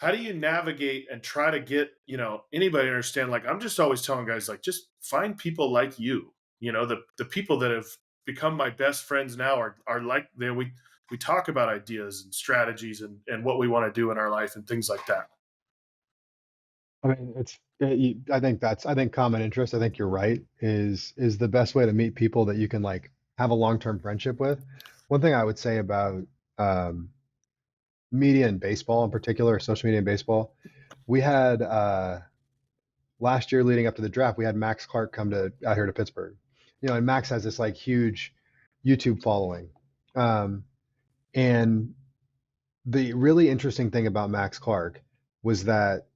how do you navigate and try to get, anybody to understand? Like, I'm just always telling guys, like, just find people like you. The people that have become my best friends now are like, we talk about ideas and strategies and what we want to do in our life and things like that. I mean, I think common interest, I think you're right, is the best way to meet people that you can like have a long-term friendship with. One thing I would say about um, media and baseball in particular, social media and baseball, we had last year leading up to the draft, we had Max Clark come to out here to Pittsburgh. And Max has this like huge YouTube following. Um, and the really interesting thing about Max Clark was that,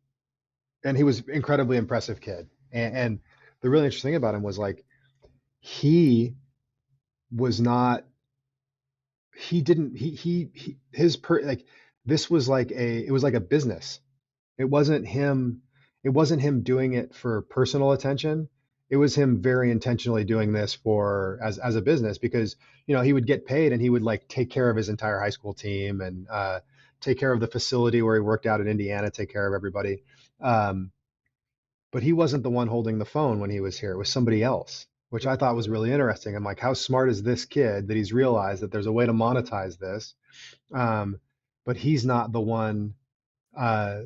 and he was incredibly impressive kid. And the really interesting thing about him was like he was not he didn't he his per like this was like a it was like a business. It wasn't him it wasn't him doing it for personal attention. It was him very intentionally doing this for as a business because he would get paid and he would like take care of his entire high school team and take care of the facility where he worked out in Indiana, take care of everybody. Um, but he wasn't the one holding the phone when he was here. It was somebody else, which I thought was really interesting. I'm like, how smart is this kid that he's realized that there's a way to monetize this, um, but he's not the one uh,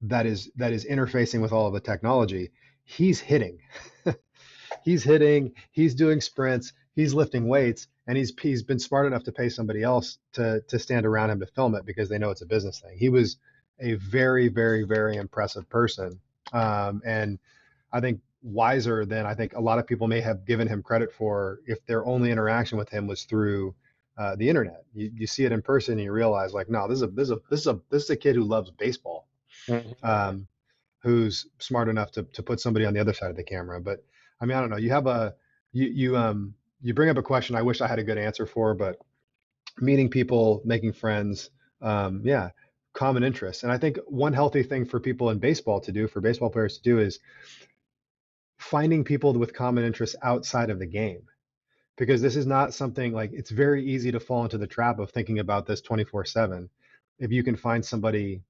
that is interfacing with all of the technology. He's hitting, he's hitting, he's doing sprints, he's lifting weights, and he's been smart enough to pay somebody else to stand around him to film it because they know it's a business thing. He was a very, very, very impressive person, and I think wiser than I think a lot of people may have given him credit for if their only interaction with him was through the internet. You see it in person and you realize like, no, this is a kid who loves baseball, Mhm. um, who's smart enough to put somebody on the other side of the camera. But I mean, I don't know. You bring up a question I wish I had a good answer for, but meeting people, making friends, yeah, common interests. And I think one healthy thing for people in baseball to do, for baseball players to do, is finding people with common interests outside of the game. Because this is not something like it's very easy to fall into the trap of thinking about this 24/7. If you can find somebody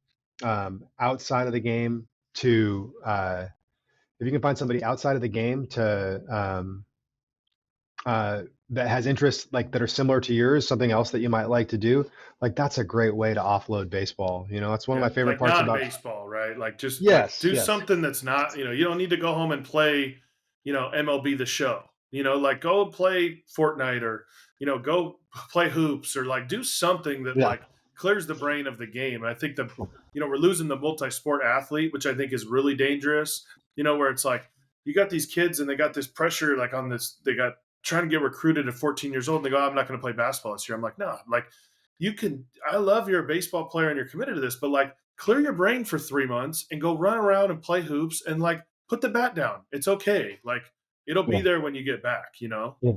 outside of the game to, if you can find somebody outside of the game to that has interests like that are similar to yours, something else that you might like to do, like that's a great way to offload baseball. It's one of Yeah, my favorite like parts about. non-baseball, right? Like just like Yes, do yes, something that's not, you don't need to go home and play, MLB The Show. Like go play Fortnite or, go play hoops or like do something that yeah, like clears the brain of the game. And I think we're losing the multi-sport athlete, which I think is really dangerous, where it's like you got these kids and they got this pressure like on this, they got trying to get recruited at 14 years old and they go, "Oh, I'm not going to play basketball this year." I'm like, no, like I love you're a baseball player and you're committed to this, but like clear your brain for 3 months and go run around and play hoops and like put the bat down. It's okay. Like it'll be yeah, there when you get back. yeah.